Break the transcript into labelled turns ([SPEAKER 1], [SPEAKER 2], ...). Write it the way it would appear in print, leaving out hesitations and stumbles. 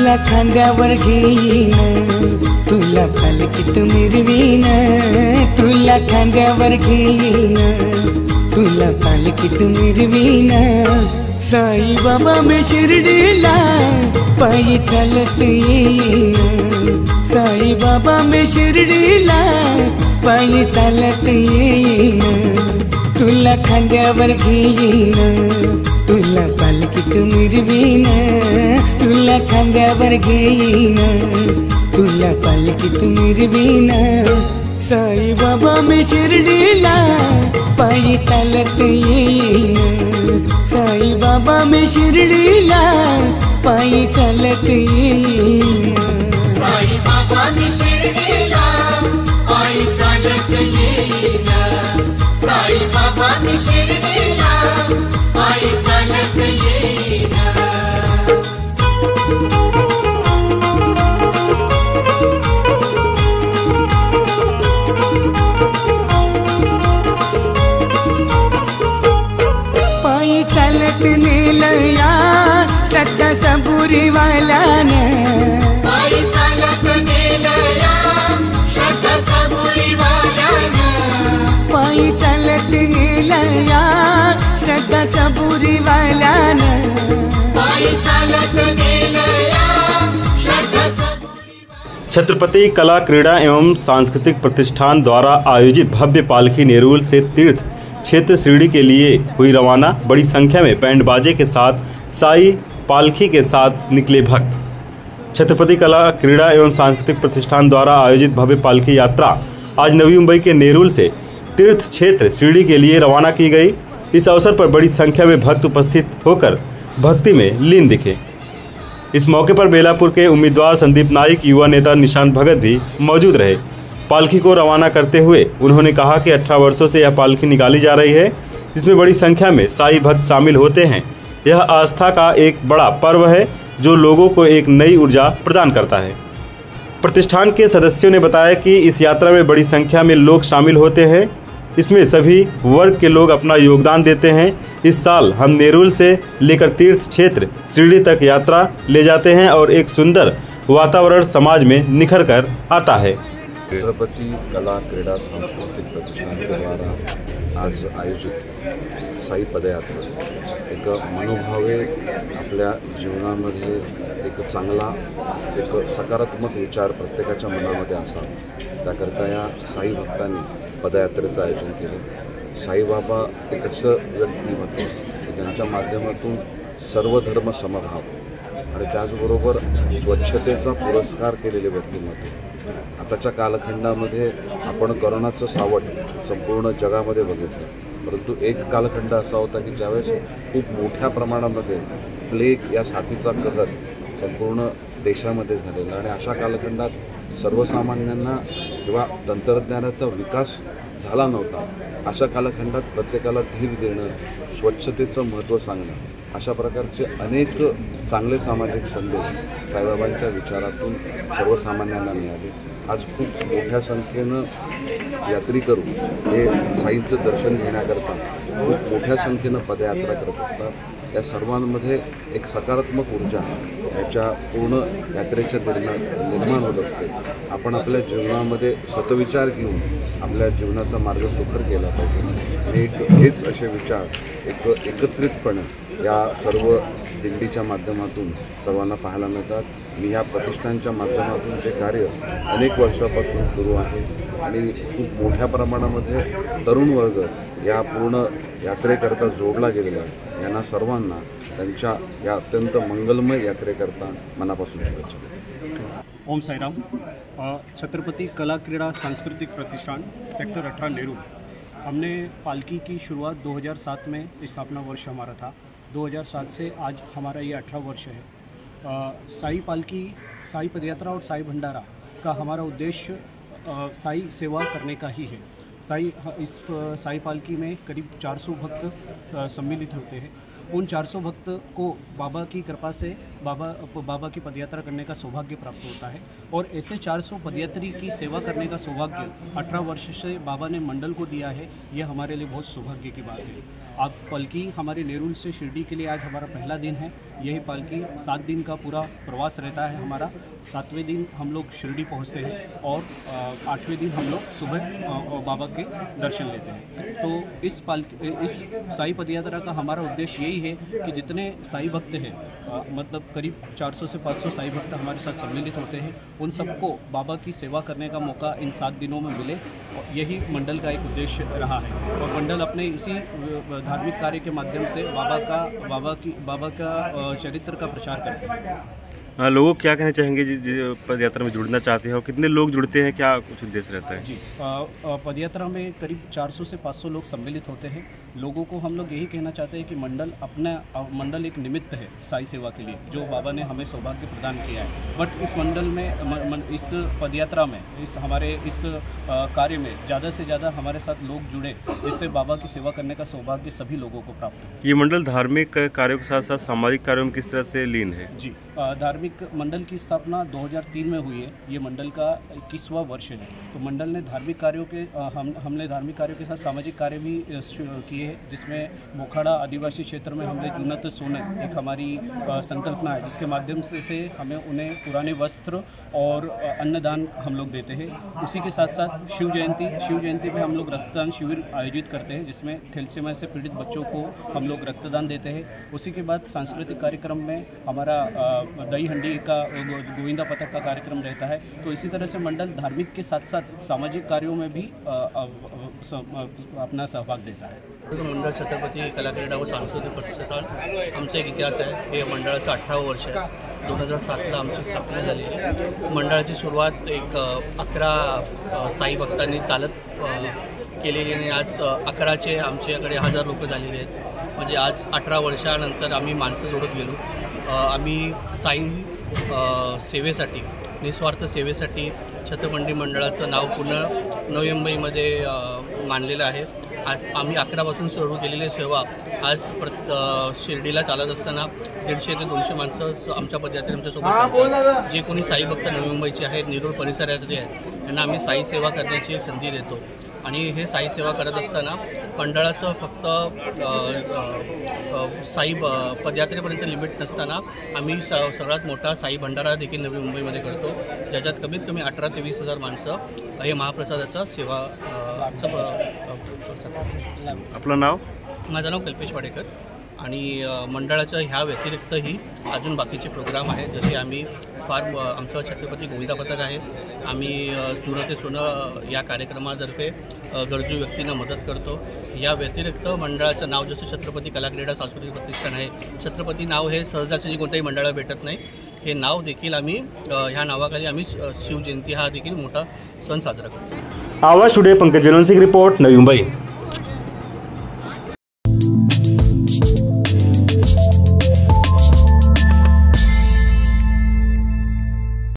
[SPEAKER 1] तुला खांद्यावर घेईन, तुला पालखीत मिरवीन, तुला खांद्यावर घेईन, तुला पालखीत मिरवीन। साई बाबा मी शिर्डीला पायी चालत येईन, साई बाबा मी शिर्डीला पायी चालत येईन। तुला खांद्यावर घेईन, तुला पालखीत मिरवीन, तुला खांद्यावर घेईन, तुला पालखीत मिरवीन। साई बाबा मी शिर्डीला पायी चालत येईन, साई बाबा मी शिर्डीला पायी चालत येईन।
[SPEAKER 2] साई बाबा मी शिर्डीला पायी चालत येईन, साई बाबा मी शिर्डीला पायी चालत येईन।
[SPEAKER 1] पायी चालत नेलया श्रद्धा सबुरीवाल्यानं,
[SPEAKER 2] पायी चालत नेलया श्रद्धा सबुरीवाल्यानं,
[SPEAKER 1] पायी चालत नेलया श्रद्धा सबुरीवाल्यानं,
[SPEAKER 2] पायी चालत नेलया श्रद्धा सबुरीवाल्यानं।
[SPEAKER 3] छत्रपति कला क्रीड़ा एवं सांस्कृतिक प्रतिष्ठान द्वारा आयोजित भव्य पालकी नेरुल से तीर्थ क्षेत्र शिरडी के लिए हुई रवाना। बड़ी संख्या में बैंड बाजे के साथ साई पालकी के साथ निकले भक्त। छत्रपति कला क्रीड़ा एवं सांस्कृतिक प्रतिष्ठान द्वारा आयोजित भव्य पालकी यात्रा आज नवी मुंबई के नेरुल से तीर्थ क्षेत्र शिरडी के लिए रवाना की गई। इस अवसर पर बड़ी संख्या में भक्त उपस्थित होकर भक्ति में लीन दिखे। इस मौके पर बेलापुर के उम्मीदवार संदीप नाइक, युवा नेता निशांत भगत भी मौजूद रहे। पालकी को रवाना करते हुए उन्होंने कहा कि 18 वर्षों से यह पालकी निकाली जा रही है, जिसमें बड़ी संख्या में साई भक्त शामिल होते हैं। यह आस्था का एक बड़ा पर्व है जो लोगों को एक नई ऊर्जा प्रदान करता है। प्रतिष्ठान के सदस्यों ने बताया कि इस यात्रा में बड़ी संख्या में लोग शामिल होते हैं। इसमें सभी वर्ग के लोग अपना योगदान देते हैं। इस साल हम नेरुल से लेकर तीर्थ क्षेत्र शिरडी तक यात्रा ले जाते हैं और एक सुंदर वातावरण समाज में निखर कर आता है।
[SPEAKER 4] छत्रपति कला क्रीड़ा सांस्कृतिक प्रतिष्ठान के द्वारा आज आयोजित साई पदयात्रा एक मनोभावे आपल्या जीवनामध्ये एक चांगला एक सकारात्मक विचार प्रत्येकाच्या मनामध्ये असावा त्याकरता या साई भक्तांनी पदयात्रेचं आयोजन केलं। साईबाबा एक असं व्यक्तिमत्व की ज्यांच्या माध्यमातून सर्व धर्म समभाव आणि त्याचबरोबर स्वच्छतेचा पुरस्कार केलेले व्यक्तिमत्व। आताच्या कालखंडामध्ये आपण कोरोनाचं सावट संपूर्ण जगामध्ये बघितलं, परंतु एक कालखंड असा होता की ज्यावेळेस खूप मोठ्या प्रमाणामध्ये प्लेग या साथीचा कहर संपूर्ण देशामध्ये झालेला आणि अशा कालखंडात सर्वसामान्यांना किंवा तंत्रज्ञानाचा विकास झाला नव्हता। अशा कालखंडात प्रत्येकाला धीर देणं, स्वच्छतेचं महत्त्व सांगणं, अशा प्रकारचे अनेक चांगले सामाजिक संदेश साईबाबांच्या विचारातून सर्वसामान्यांना मिळाले। आज खूप मोठ्या संख्येनं यात्रेकरू हे साईंचं दर्शन घेण्याकरता खूप मोठ्या संख्येनं पदयात्रा करत असतात। या सर्वांमध्ये एक सकारात्मक ऊर्जा याच्या पूर्ण यात्रेच्या निर्माण होत असते। आपण आपल्या जीवनामध्ये सतविचार घेऊन आपल्या जीवनाचा मार्ग सुकर केला पाहिजे आणि हेच असे विचार एकत्रितपणे या सर्व दिंडीच्या माध्यमातून सर्वांना पाहायला मिळतात। मी या प्रतिष्ठानच्या माध्यमातून जे कार्य अनेक वर्षापासून सुरू आहे आणि खूप मोठ्या प्रमाणामध्ये तरुण वर्ग या पूर्ण यात्रेकरता जोडला गेलेला आहे, यांना सर्वांना त्यांच्या या अत्यंत मंगलमय यात्रेकरता मनापासून शुभेच्छा।
[SPEAKER 5] ओम साईराम। छत्रपति कला क्रीड़ा सांस्कृतिक प्रतिष्ठान सेक्टर 18 नेरुल, हमने पालकी की शुरुआत 2007 में स्थापना वर्ष हमारा था। 2007 से आज हमारा ये 18 वर्ष है। साई पालकी, साई पदयात्रा और साई भंडारा का हमारा उद्देश्य साई सेवा करने का ही है। इस साई पालकी में करीब 400 भक्त सम्मिलित होते हैं उन 400 भक्त को बाबा की कृपा से बाबा की पदयात्रा करने का सौभाग्य प्राप्त होता है। और ऐसे 400 पदयात्री की सेवा करने का सौभाग्य 18 वर्ष से बाबा ने मंडल को दिया है। यह हमारे लिए बहुत सौभाग्य की बात है। आप पालकी हमारे नेरुल से शिरडी के लिए आज हमारा पहला दिन है। यही पालकी 7 दिन का पूरा प्रवास रहता है हमारा। 7वें दिन हम लोग शिरडी पहुंचते हैं और 8वें दिन हम लोग सुबह बाबा के दर्शन लेते हैं। तो इस साई पदयात्रा का हमारा उद्देश्य यही है कि जितने साई भक्त हैं, मतलब करीब 400 से 500 साई भक्त हमारे साथ सम्मिलित होते हैं, उन सबको बाबा की सेवा करने का मौका इन 7 दिनों में मिले। और यही मंडल का एक उद्देश्य रहा है। और मंडल अपने इसी धार्मिक कार्य के माध्यम से बाबा का चरित्र का प्रचार करते हैं।
[SPEAKER 3] लोगों को क्या कहना चाहेंगे जो पदयात्रा में जुड़ना चाहते हैं, और कितने लोग जुड़ते हैं, क्या कुछ उद्देश्य रहता है? जी,
[SPEAKER 5] पदयात्रा में करीब 400 से 500 लोग सम्मिलित होते हैं। लोगों को हम लोग यही कहना चाहते हैं कि मंडल एक निमित्त है साई सेवा के लिए, जो बाबा ने हमें सौभाग्य प्रदान किया है। बट इस मंडल में इस पदयात्रा में हमारे इस कार्य में ज़्यादा से ज़्यादा हमारे साथ लोग जुड़े, जिससे बाबा की सेवा करने का सौभाग्य सभी लोगों को प्राप्त हो।
[SPEAKER 3] ये मंडल धार्मिक कार्यों के साथ साथ सामाजिक कार्यों में किस तरह से लीन है?
[SPEAKER 5] जी, धार्मिक मंडल की स्थापना 2003 में हुई है। ये मंडल का 21वां वर्ष है। तो मंडल ने धार्मिक कार्यों के हमने धार्मिक कार्यों के साथ सामाजिक कार्य भी किए हैं, जिसमें मोखाड़ा आदिवासी क्षेत्र में हमने जूनत सोने एक हमारी संकल्पना है, जिसके माध्यम से हमें उन्हें पुराने वस्त्र और अन्नदान हम लोग देते हैं। उसी के साथ साथ शिव जयंती पे हम लोग रक्तदान शिविर आयोजित करते हैं, जिसमें थैलेसीमिया से पीड़ित बच्चों को हम लोग रक्तदान देते हैं। उसी के बाद सांस्कृतिक कार्यक्रम में हमारा दही हंडी का गोविंदा पथक का कार्यक्रम रहता है। तो इसी तरह से मंडल धार्मिक के साथ साथ सामाजिक कार्यों में भी अपना सहभाग देता है।
[SPEAKER 6] मंडळ छत्रपती कला क्रीडा व सांस्कृतिक प्रतिष्ठान आमचा एक इतिहास आहे। हे मंडळाचं 18वं वर्ष आहे। 2007ला आमची स्थापना झाली। मंडळाची सुरुवात एक 11 साई भक्तांनी चालत केलेली आणि आज 11चे आमच्याकडे 1000 लोक झालेले आहेत। म्हणजे आज 18 वर्षानंतर आम्ही माणसं जोडत गेलो। आम्ही साई सेवेसाठी, निस्वार्थ सेवेसाठी छत्रपती मंडळाचं नाव पूर्ण नवी मुंबईमध्ये मानलेलं आहे। आज आम्ही 11पासून सुरू केलेली सेवा आज शिर्डीला चालत असताना 150 ते 200 माणसं आमच्या पदयात्रेत आमच्यासोबत जे कोणी साई भक्त नवी मुंबईचे आहेत, नेरूळ परिसरातले आहेत, त्यांना आम्ही साई सेवा करण्याची एक संधी देतो। आणि हे साई सेवा करत असताना मंडळाचं फक्त साई पदयात्रेपर्यंत लिमिट नसताना आम्ही सगळ्यात मोठा साई भंडारा देखील नवी मुंबईमध्ये करतो, ज्याच्यात कमीत कमी 18 ते 20 हजार माणसं हे महाप्रसादाचा सेवा।
[SPEAKER 3] आपलं नाव?
[SPEAKER 6] माझं नाव कल्पेश वाडेकर। आणि मंडळाच्या ह्या व्यतिरिक्तही अजून बाकीचे प्रोग्राम आहेत, जसे आम्ही आमचं छत्रपती गोविंदा पथक आहे। आम्ही जुनं ते सोनं या कार्यक्रमातर्फे गरजू व्यक्तींना मदत करतो। या व्यतिरिक्त मंडळाचं नाव जसं छत्रपती कला क्रीडा सांस्कृतिक प्रतिष्ठान आहे, छत्रपती नाव हे सहजासहजी कोणत्याही मंडळाला भेटत नाही। हे नाव देखील आम्ही ह्या नावाखाली आम्ही शिवजयंती हा देखील मोठा सण साजरा करतो।
[SPEAKER 3] आवाज टुडे पंकज वेलवंशी की रिपोर्ट, नवी मुंबई।